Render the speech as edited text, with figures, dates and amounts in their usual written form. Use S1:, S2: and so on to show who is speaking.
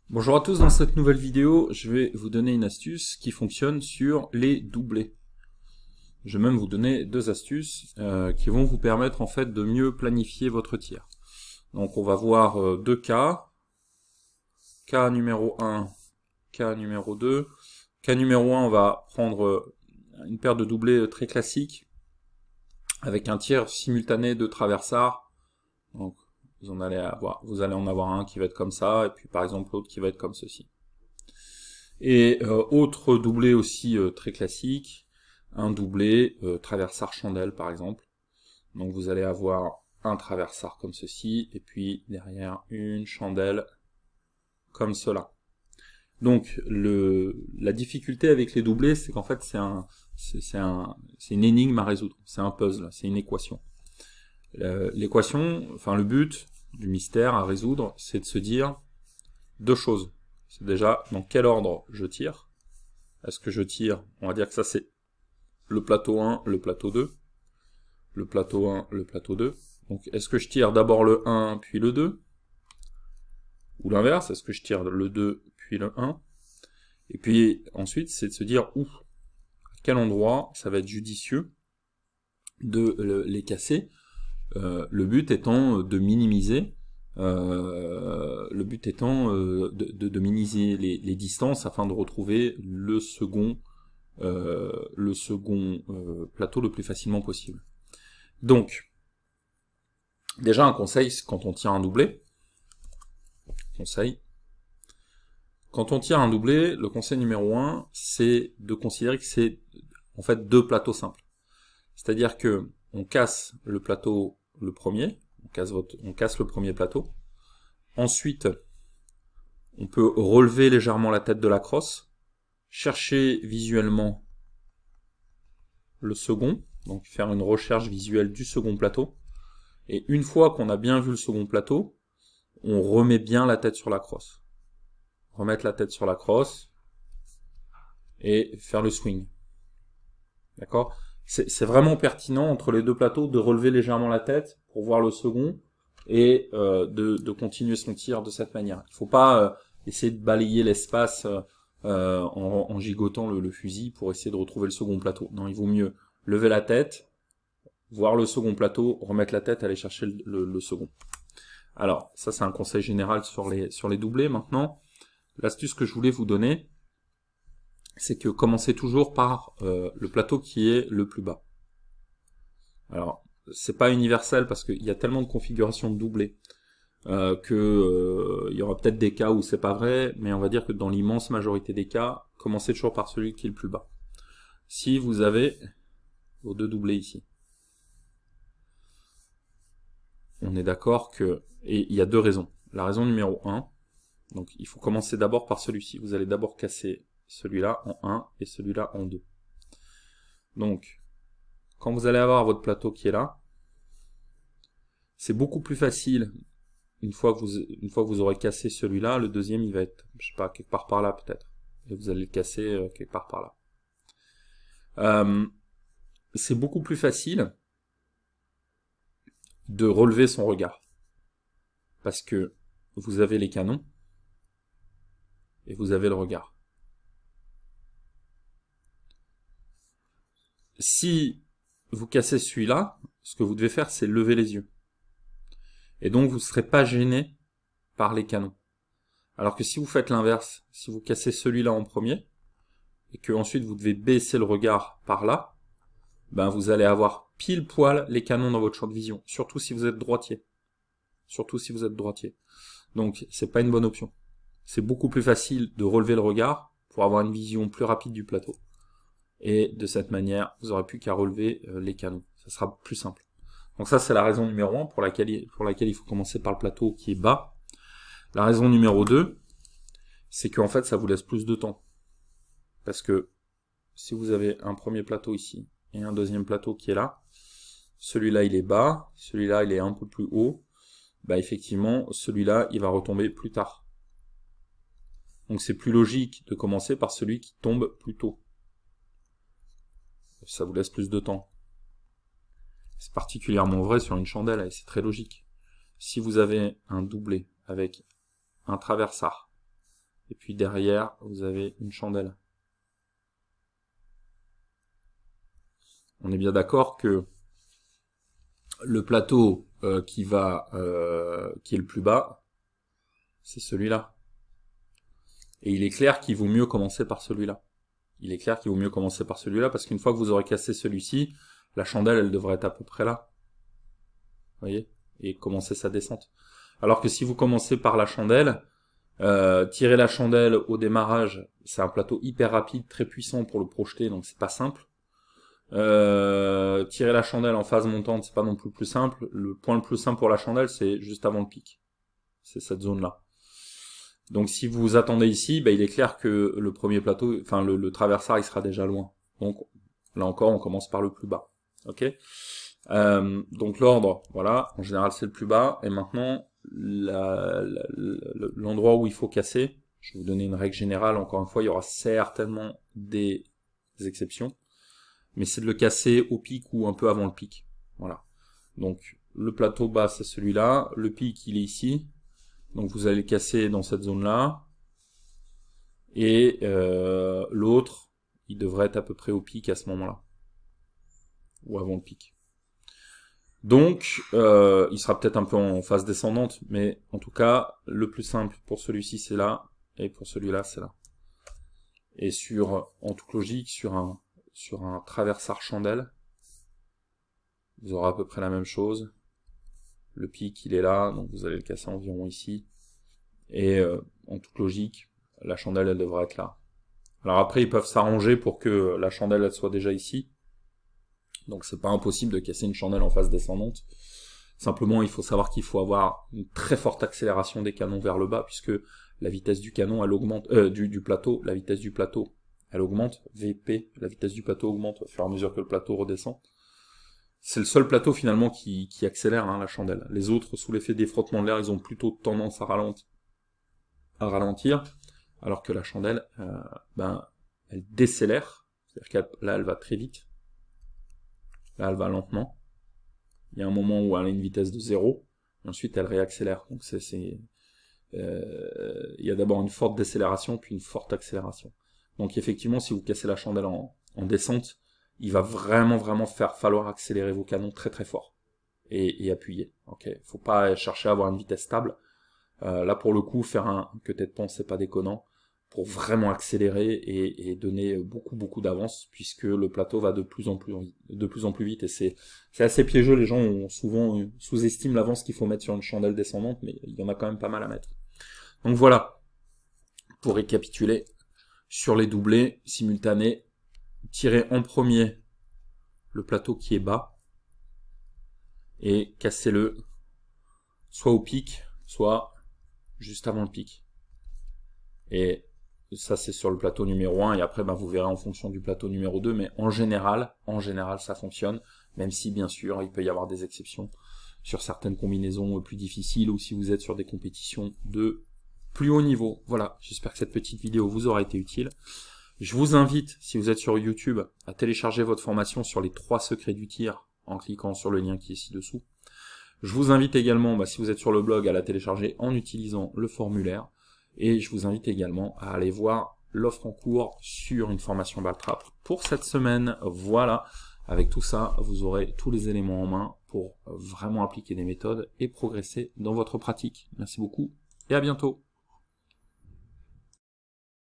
S1: Bonjour à tous, dans cette nouvelle vidéo, je vais vous donner une astuce qui fonctionne sur les doublés. Je vais même vous donner deux astuces qui vont vous permettre en fait de mieux planifier votre tir. Donc on va voir deux cas. Cas numéro 1, cas numéro 2. Cas numéro 1, on va prendre une paire de doublés très classique avec un tir simultané de traversard. Donc vous allez en avoir un qui va être comme ça, et puis par exemple l'autre qui va être comme ceci. Et autre doublé aussi très classique, un doublé traversard chandelle par exemple. Donc vous allez avoir un traversard comme ceci, et puis derrière une chandelle comme cela. Donc la difficulté avec les doublés, c'est qu'en fait c'est une énigme à résoudre, c'est un puzzle, c'est une équation. L'équation, enfin le but du mystère à résoudre, c'est de se dire deux choses. C'est déjà dans quel ordre je tire. Est-ce que je tire, on va dire que ça c'est le plateau 1, le plateau 2, le plateau 1, le plateau 2. Donc est-ce que je tire d'abord le 1 puis le 2, ou l'inverse, est-ce que je tire le 2 puis le 1. Et puis ensuite c'est de se dire où, à quel endroit ça va être judicieux de les casser, le but étant de minimiser de minimiser les distances afin de retrouver le second plateau le plus facilement possible. Donc, déjà un conseil quand on tire un doublé. Quand on tire un doublé, le conseil numéro 1, c'est de considérer que c'est en fait deux plateaux simples. C'est-à-dire que on casse le plateau, le premier, on casse le premier plateau. Ensuite, on peut relever légèrement la tête de la crosse, chercher visuellement le second, donc faire une recherche visuelle du second plateau. Et une fois qu'on a bien vu le second plateau, on remet bien la tête sur la crosse. Remettre la tête sur la crosse et faire le swing. D'accord ? C'est vraiment pertinent entre les deux plateaux de relever légèrement la tête pour voir le second et de continuer son tir de cette manière. Il ne faut pas essayer de balayer l'espace en gigotant le fusil pour essayer de retrouver le second plateau. Non, il vaut mieux lever la tête, voir le second plateau, remettre la tête, aller chercher le second. Alors, ça c'est un conseil général sur les doublés. Maintenant, l'astuce que je voulais vous donner, c'est que commencez toujours par le plateau qui est le plus bas. Alors, c'est pas universel parce qu'il y a tellement de configurations de doublés il y aura peut-être des cas où c'est pas vrai, mais on va dire que dans l'immense majorité des cas, commencez toujours par celui qui est le plus bas. Si vous avez vos deux doublés ici, on est d'accord que... Et il y a deux raisons. La raison numéro 1, donc il faut commencer d'abord par celui-ci. Vous allez d'abord casser celui-là en 1 et celui-là en 2. Donc, quand vous allez avoir votre plateau qui est là, c'est beaucoup plus facile, une fois que vous aurez cassé celui-là, le deuxième il va être, je sais pas, quelque part par là peut-être. Et vous allez le casser quelque part par là. C'est beaucoup plus facile de relever son regard. Parce que vous avez les canons et vous avez le regard. Si vous cassez celui-là, ce que vous devez faire, c'est lever les yeux. Et donc, vous ne serez pas gêné par les canons. Alors que si vous faites l'inverse, si vous cassez celui-là en premier, et que ensuite vous devez baisser le regard par là, ben vous allez avoir pile poil les canons dans votre champ de vision. Surtout si vous êtes droitier. Donc, c'est pas une bonne option. C'est beaucoup plus facile de relever le regard pour avoir une vision plus rapide du plateau. Et de cette manière, vous n'aurez plus qu'à relever les canons. Ça sera plus simple. Donc ça, c'est la raison numéro 1 pour laquelle il faut commencer par le plateau qui est bas. La raison numéro 2, c'est qu'en fait, ça vous laisse plus de temps. Parce que si vous avez un premier plateau ici et un deuxième plateau qui est là, celui-là, il est bas, celui-là, il est un peu plus haut, bah effectivement, celui-là, il va retomber plus tard. Donc c'est plus logique de commencer par celui qui tombe plus tôt. Ça vous laisse plus de temps. C'est particulièrement vrai sur une chandelle, et c'est très logique. Si vous avez un doublé avec un traversard et puis derrière, vous avez une chandelle. On est bien d'accord que le plateau qui est le plus bas, c'est celui-là. Et il est clair qu'il vaut mieux commencer par celui-là. Il est clair qu'il vaut mieux commencer par celui-là, parce qu'une fois que vous aurez cassé celui-ci, la chandelle, elle devrait être à peu près là. Vous voyez? Et commencer sa descente. Alors que si vous commencez par la chandelle, tirer la chandelle au démarrage, c'est un plateau hyper rapide, très puissant pour le projeter, donc c'est pas simple. Tirer la chandelle en phase montante, c'est pas non plus simple. Le point le plus simple pour la chandelle, c'est juste avant le pic. C'est cette zone-là. Donc si vous attendez ici, il est clair que le premier plateau, enfin le traversard, il sera déjà loin. Donc là encore, on commence par le plus bas. Ok. Donc l'ordre, voilà, en général c'est le plus bas. Et maintenant, l'endroit où il faut casser, je vais vous donner une règle générale. Encore une fois, il y aura certainement des exceptions, mais c'est de le casser au pic ou un peu avant le pic. Voilà. Donc le plateau bas, c'est celui-là. Le pic, il est ici. Donc vous allez le casser dans cette zone-là. Et l'autre, il devrait être à peu près au pic à ce moment-là. Ou avant le pic. Donc, il sera peut-être un peu en phase descendante, mais en tout cas, le plus simple pour celui-ci, c'est là, et pour celui-là, c'est là. Et en toute logique, sur un traversard chandelle, vous aurez à peu près la même chose. Le pic, il est là, donc vous allez le casser environ ici. Et en toute logique, la chandelle, elle devrait être là. Alors après, ils peuvent s'arranger pour que la chandelle, elle soit déjà ici. Donc c'est pas impossible de casser une chandelle en phase descendante. Simplement, il faut savoir qu'il faut avoir une très forte accélération des canons vers le bas, puisque la vitesse du canon, elle augmente, du plateau, la vitesse du plateau, elle augmente, VP, la vitesse du plateau augmente au fur et à mesure que le plateau redescend. C'est le seul plateau finalement qui accélère la chandelle. Les autres, sous l'effet des frottements de l'air, ils ont plutôt tendance à ralentir, alors que la chandelle, elle décélère, c'est-à-dire que là, elle va très vite. Là, elle va lentement. Il y a un moment où elle a une vitesse de 0, et ensuite elle réaccélère. Donc il y a d'abord une forte décélération, puis une forte accélération. Donc effectivement, si vous cassez la chandelle en descente, il va vraiment falloir accélérer vos canons très très fort et appuyer. Ok, faut pas chercher à avoir une vitesse stable. Là pour le coup, faire un queue tête pont, c'est pas déconnant, pour vraiment accélérer et donner beaucoup d'avance, puisque le plateau va de plus en plus vite, et c'est assez piégeux. Les gens ont souvent sous-estiment l'avance qu'il faut mettre sur une chandelle descendante, mais il y en a quand même pas mal à mettre. Donc voilà, pour récapituler, sur les doublés simultanés, tirez en premier le plateau qui est bas, et cassez-le soit au pic, soit juste avant le pic. Et ça, c'est sur le plateau numéro 1, et après, vous verrez en fonction du plateau numéro 2, mais en général, ça fonctionne, même si, bien sûr, il peut y avoir des exceptions sur certaines combinaisons plus difficiles, ou si vous êtes sur des compétitions de plus haut niveau. Voilà, j'espère que cette petite vidéo vous aura été utile. Je vous invite, si vous êtes sur YouTube, à télécharger votre formation sur les 3 secrets du tir, en cliquant sur le lien qui est ci-dessous. Je vous invite également, si vous êtes sur le blog, à la télécharger en utilisant le formulaire. Et je vous invite également à aller voir l'offre en cours sur une formation Ball-Trap pour cette semaine. Voilà, avec tout ça, vous aurez tous les éléments en main pour vraiment appliquer des méthodes et progresser dans votre pratique. Merci beaucoup et à bientôt.